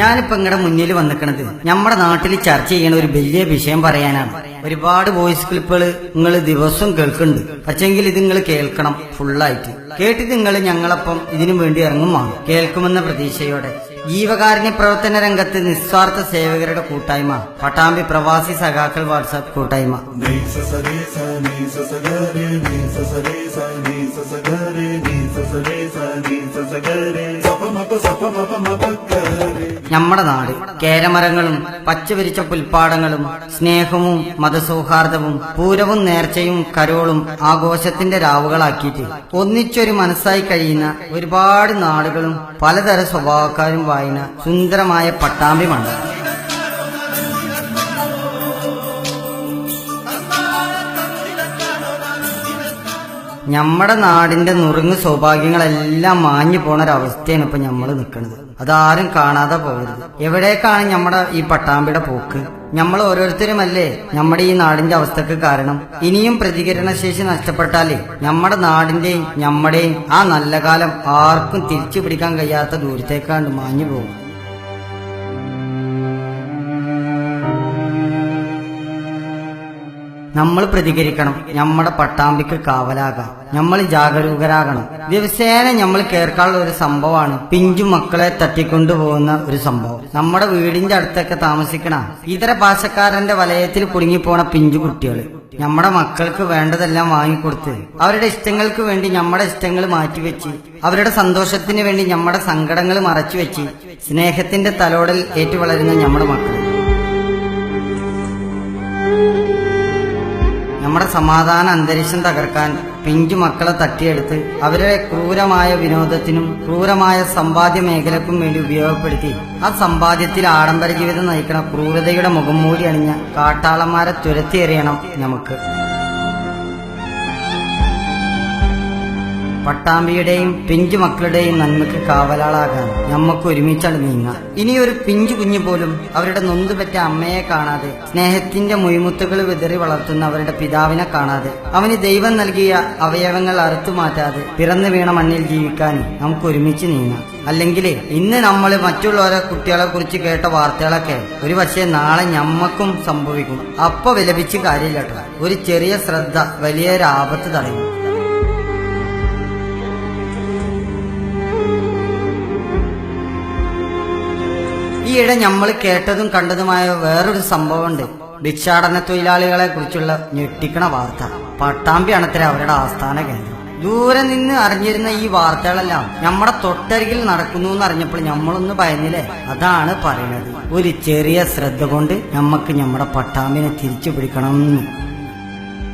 ഞാനിപ്പോ നിങ്ങളുടെ മുന്നിൽ വന്നിക്കണത് നമ്മുടെ നാട്ടിൽ ചർച്ച ചെയ്യണ ഒരു വലിയ വിഷയം പറയാനാണ്. ഒരുപാട് വോയിസ് ക്ലിപ്പുകൾ നിങ്ങൾ ദിവസവും കേൾക്കുന്നുണ്ട്. പക്ഷെങ്കിൽ ഇത് നിങ്ങൾ കേൾക്കണം ഫുള്ളായിട്ട്. കേട്ടിട്ട് നിങ്ങൾ ഞങ്ങളൊപ്പം ഇതിനു വേണ്ടി ഇറങ്ങുമാണ് കേൾക്കുമെന്ന പ്രതീക്ഷയോടെ. ജീവകാരുണ്യ പ്രവർത്തന രംഗത്ത് നിസ്വാർത്ഥ സേവകരുടെ കൂട്ടായ്മ പട്ടാമ്പി പ്രവാസി സഖാക്കൾ വാട്സാപ്പ് കൂട്ടായ്മ. നമ്മുടെ നാട് കേരമരങ്ങളും പച്ചവിരിച്ച പുൽപ്പാടങ്ങളും സ്നേഹവും മതസൗഹാർദ്ദവും പൂരവും നേർച്ചയും കരോളും ആഘോഷത്തിന്റെ രാവുകളാക്കിയിട്ട് ഒന്നിച്ചൊരു മനസ്സായി കഴിയുന്ന ഒരുപാട് നാടുകളും പലതരം സ്വഭാവക്കാരും വായന സുന്ദരമായ പട്ടാമ്പി മണ്ഡലം. നമ്മുടെ നാടിന്റെ നുറുങ്ങ് സൗഭാഗ്യങ്ങളെല്ലാം മാഞ്ഞു പോണ ഒരവസ്ഥയാണ് ഇപ്പൊ നമ്മൾ നിൽക്കുന്നത്. അതാരും കാണാതെ പോകരുത്. എവിടേക്കാണ് നമ്മുടെ ഈ പട്ടാമ്പിയുടെ പോക്ക്? നമ്മൾ ഓരോരുത്തരുമല്ലേ നമ്മുടെ ഈ നാടിന്റെ അവസ്ഥക്ക് കാരണം. ഇനിയും പ്രതികരണശേഷി നഷ്ടപ്പെട്ടാലേ നമ്മുടെ നാടിന്റെയും നമ്മുടെയും ആ നല്ല കാലം ആർക്കും തിരിച്ചു പിടിക്കാൻ കഴിയാത്ത ദൂരത്തേക്കാണ്ട് മാഞ്ഞു പോകും. നമ്മൾ പ്രതികരിക്കണം. നമ്മുടെ പട്ടാമ്പിക്ക് കാവലാകാം. നമ്മൾ ജാഗരൂകരാകണം. ദിവസേന നമ്മൾ കേൾക്കാനുള്ള ഒരു സംഭവമാണ് പിഞ്ചു മക്കളെ തട്ടിക്കൊണ്ടുപോകുന്ന ഒരു സംഭവം. നമ്മുടെ വീടിന്റെ അടുത്തൊക്കെ താമസിക്കണ ഇതര ഭാഷക്കാരന്റെ വലയത്തിൽ കുടുങ്ങിപ്പോണ പിഞ്ചു കുട്ടികൾ നമ്മുടെ മക്കൾക്ക് വേണ്ടതെല്ലാം വാങ്ങിക്കൊടുത്ത് അവരുടെ ഇഷ്ടങ്ങൾക്ക് വേണ്ടി നമ്മുടെ ഇഷ്ടങ്ങൾ മാറ്റിവെച്ച് അവരുടെ സന്തോഷത്തിന് വേണ്ടി നമ്മുടെ സങ്കടങ്ങൾ മറച്ചുവെച്ച് സ്നേഹത്തിന്റെ തലോടൽ ഏറ്റുവളരുന്ന നമ്മുടെ മക്കൾ നമ്മുടെ സമാധാന അന്തരീക്ഷം തകർക്കാൻ പിഞ്ചു മക്കളെ തട്ടിയെടുത്ത് അവരുടെ ക്രൂരമായ വിനോദത്തിനും ക്രൂരമായ സമ്പാദ്യ മേഖലക്കും വേണ്ടി ഉപയോഗപ്പെടുത്തി ആ സമ്പാദ്യത്തിൽ ആഡംബര ജീവിതം നയിക്കണ ക്രൂരതയുടെ മുഖംമൂടി അണിഞ്ഞ കാട്ടാളന്മാരെ തുരത്തിയെറിയണം നമുക്ക്. പട്ടാമ്പിയുടെയും പിഞ്ചു മക്കളുടെയും നന്മയ്ക്ക് കാവലാളാകാൻ നമുക്ക് ഒരുമിച്ചാണ് നീങ്ങാം. ഇനിയൊരു പിഞ്ചു കുഞ്ഞു പോലും അവരുടെ നൊന്തുപറ്റ അമ്മയെ കാണാതെ സ്നേഹത്തിന്റെ മുയ്മുത്തുകൾ വിതറി വളർത്തുന്ന അവരുടെ പിതാവിനെ കാണാതെ അവന് ദൈവം നൽകിയ അവയവങ്ങൾ അറുത്തുമാറ്റാതെ പിറന്നു വീണ മണ്ണിൽ ജീവിക്കാൻ നമുക്ക് ഒരുമിച്ച് നീങ്ങാം. അല്ലെങ്കിൽ ഇന്ന് നമ്മൾ മറ്റുള്ളവരെ കുട്ടികളെ കുറിച്ച് കേട്ട വാർത്തകളൊക്കെ ഒരു പക്ഷേ നാളെ ഞമ്മക്കും സംഭവിക്കും. അപ്പൊ വിലപിച്ച് കാര്യമില്ല കേട്ടോ. ഒരു ചെറിയ ശ്രദ്ധ വലിയൊരു ആപത്ത് തടയും. ഈയിടെ നമ്മൾ കേട്ടതും കണ്ടതുമായ വേറൊരു സംഭവമുണ്ട്. ഭിക്ഷാടന തൊഴിലാളികളെ കുറിച്ചുള്ള ഞെട്ടിക്കണ വാർത്ത. പട്ടാമ്പി അണത്തര അവരുടെ ആസ്ഥാന കേന്ദ്രം. ദൂരെ നിന്ന് അറിഞ്ഞിരുന്ന ഈ വാർത്തകളെല്ലാം നമ്മുടെ തൊട്ടരികിൽ നടക്കുന്നു എന്നറിഞ്ഞപ്പോൾ നമ്മളൊന്ന് ഭയന്നില്ലേ? അതാണ് പറയുന്നത്. ഒരു ചെറിയ ശ്രദ്ധ കൊണ്ട് നമുക്ക് നമ്മുടെ പട്ടാമ്പിനെ തിരിച്ചു പിടിക്കണം.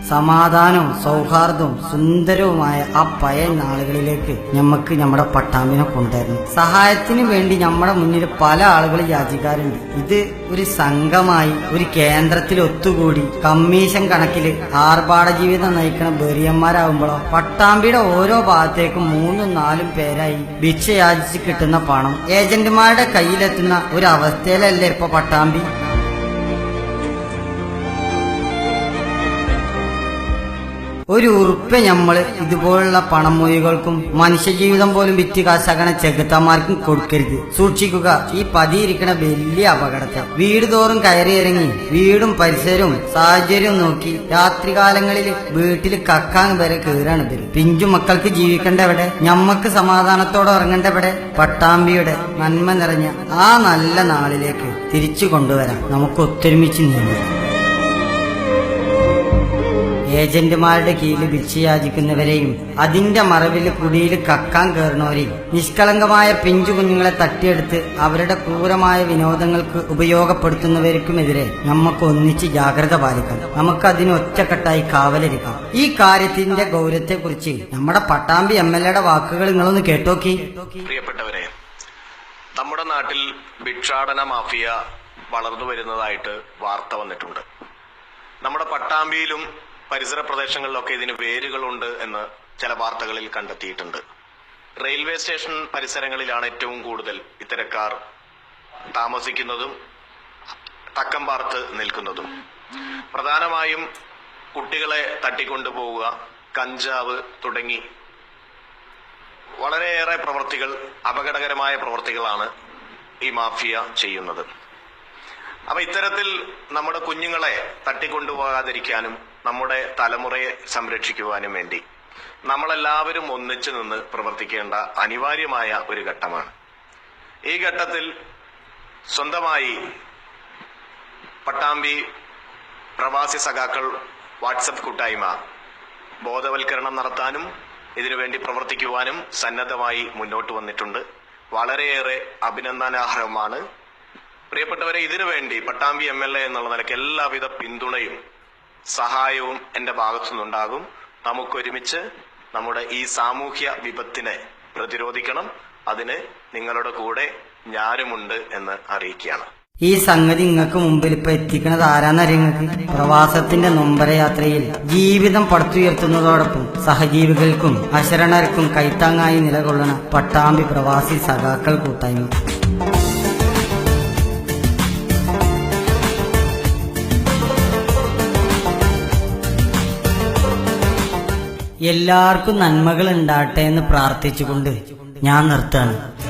സമാധാനവും സൗഹാർദ്ദവും സുന്ദരവുമായ ആ പഴയ നാളുകളിലേക്ക് നമുക്ക് നമ്മുടെ പട്ടാമ്പിനെ കൊണ്ടുവരണം. സഹായത്തിന് വേണ്ടി നമ്മുടെ മുന്നിൽ പല ആളുകൾ യാചിക്കാറുണ്ട്. ഇത് ഒരു സംഘമായി ഒരു കേന്ദ്രത്തിൽ ഒത്തുകൂടി കമ്മീഷൻ കണക്കില് ആർഭാട ജീവിതം നയിക്കുന്ന ബെറിയന്മാരാകുമ്പോഴോ പട്ടാമ്പിയുടെ ഓരോ ഭാഗത്തേക്കും 3-4 പേരായി ഭിക്ഷ യാചിച്ച് കിട്ടുന്ന പണം ഏജന്റുമാരുടെ കയ്യിലെത്തുന്ന ഒരു അവസ്ഥയിലല്ലേ ഇപ്പൊ പട്ടാമ്പി. ഒരു ഉറുപ്പ് നമ്മള് ഇതുപോലുള്ള പണമൊഴികൾക്കും മനുഷ്യജീവിതം പോലും വിറ്റ് കാശാക്കണ ചെകുത്താന്മാർക്കും കൊടുക്കരുത്. സൂക്ഷിക്കുക ഈ പതിയിരിക്കണ വലിയ അപകടത്തെ. വീട് തോറും കയറിയിറങ്ങി വീടും പരിസരവും സാഹചര്യവും നോക്കി രാത്രികാലങ്ങളിൽ വീട്ടിൽ കക്കാൻ വരെ കയറാണ് ഇവര്. പിഞ്ചു മക്കൾക്ക് ജീവിക്കേണ്ട എവിടെ? ഞമ്മക്ക് സമാധാനത്തോടെ ഉറങ്ങേണ്ടവിടെ? പട്ടാമ്പിയുടെ നന്മ നിറഞ്ഞ ആ നല്ല നാളിലേക്ക് തിരിച്ചു കൊണ്ടുവരാം നമുക്ക് ഒത്തൊരുമിച്ച് നീങ്ങാം. ഏജന്റുമാരുടെ കീഴിൽ ഭിക്ഷയാചിക്കുന്നവരെയും അതിന്റെ മറവിൽ കുടിയിൽ കക്കാൻ കയറുന്നവരെയും നിഷ്കളങ്കമായ പിഞ്ചു കുഞ്ഞുങ്ങളെ തട്ടിയെടുത്ത് അവരുടെ ക്രൂരമായ വിനോദങ്ങൾക്ക് ഉപയോഗപ്പെടുത്തുന്നവർക്കുമെതിരെ നമുക്ക് ഒന്നിച്ച് ജാഗ്രത പാലിക്കാം. നമുക്കതിന് ഒറ്റക്കെട്ടായി കാവലിരിക്കാം. ഈ കാര്യത്തിന്റെ ഗൗരവത്തെക്കുറിച്ച് നമ്മുടെ പട്ടാമ്പി MLA വാക്കുകൾ നിങ്ങളൊന്ന് കേട്ടോക്കി. പ്രിയപ്പെട്ടവരെ, നമ്മുടെ നാട്ടിൽ ഭിക്ഷാടന മാഫിയ വളർന്നു വരുന്നതായിട്ട് വാർത്ത വന്നിട്ടുണ്ട്. നമ്മുടെ പട്ടാമ്പിയിലും പരിസര പ്രദേശങ്ങളിലൊക്കെ ഇതിന് വേരുകളുണ്ട് എന്ന് ചില വാർത്തകളിൽ കണ്ടെത്തിയിട്ടുണ്ട്. റെയിൽവേ സ്റ്റേഷൻ പരിസരങ്ങളിലാണ് ഏറ്റവും കൂടുതൽ ഇത്തരക്കാർ താമസിക്കുന്നതും തക്കം പാർത്ത് നിൽക്കുന്നതും. പ്രധാനമായും കുട്ടികളെ തട്ടിക്കൊണ്ടുപോവുക, കഞ്ചാവ് തുടങ്ങി വളരെയേറെ പ്രവൃത്തികൾ, അപകടകരമായ പ്രവൃത്തികളാണ് ഈ മാഫിയ ചെയ്യുന്നത്. അപ്പൊ ഇത്തരത്തിൽ നമ്മുടെ കുഞ്ഞുങ്ങളെ തട്ടിക്കൊണ്ടുപോകാതിരിക്കാനും നമ്മുടെ തലമുറയെ സംരക്ഷിക്കുവാനും വേണ്ടി നമ്മളെല്ലാവരും ഒന്നിച്ചു നിന്ന് പ്രവർത്തിക്കേണ്ട അനിവാര്യമായ ഒരു ഘട്ടമാണ്. ഈ ഘട്ടത്തിൽ സ്വന്തമായി പട്ടാമ്പി പ്രവാസി സഖാക്കൾ വാട്സപ്പ് കൂട്ടായ്മ ബോധവൽക്കരണം നടത്താനും ഇതിനുവേണ്ടി പ്രവർത്തിക്കുവാനും സന്നദ്ധമായി മുന്നോട്ട് വന്നിട്ടുണ്ട്. വളരെയേറെ അഭിനന്ദനാർഹമാണ്. പ്രിയപ്പെട്ടവരെ, ഇതിനുവേണ്ടി പട്ടാമ്പി MLA എന്നുള്ള നിലയ്ക്ക് എല്ലാവിധ പിന്തുണയും സഹായവും എന്റെ ഭാഗത്തുനിന്നുണ്ടാകും. നമുക്കൊരുമിച്ച് നമ്മുടെ ഈ സാമൂഹ്യ വിപത്തിനെ പ്രതിരോധിക്കണം. അതിന് നിങ്ങളുടെ കൂടെ ഞാനുമുണ്ട് എന്ന് അറിയിക്കുകയാണ്. ഈ സംഗതി നിങ്ങൾക്ക് മുമ്പിൽ ഇപ്പൊ എത്തിക്കുന്നത് ആരാന്നറിയ നിങ്ങൾക്ക്? പ്രവാസത്തിന്റെ നൊമ്പര യാത്രയിൽ ജീവിതം പടുത്തുയർത്തുന്നതോടൊപ്പം സഹജീവികൾക്കും അശരണർക്കും കൈത്താങ്ങായി നിലകൊള്ളുന്ന പട്ടാമ്പി പ്രവാസി സഖാക്കൾ കൂട്ടായ്മ. എല്ലാവർക്കും നന്മകൾ ഉണ്ടാകട്ടെ എന്ന് പ്രാർത്ഥിച്ചുകൊണ്ട് ഞാൻ നിർത്തുകയാണ്.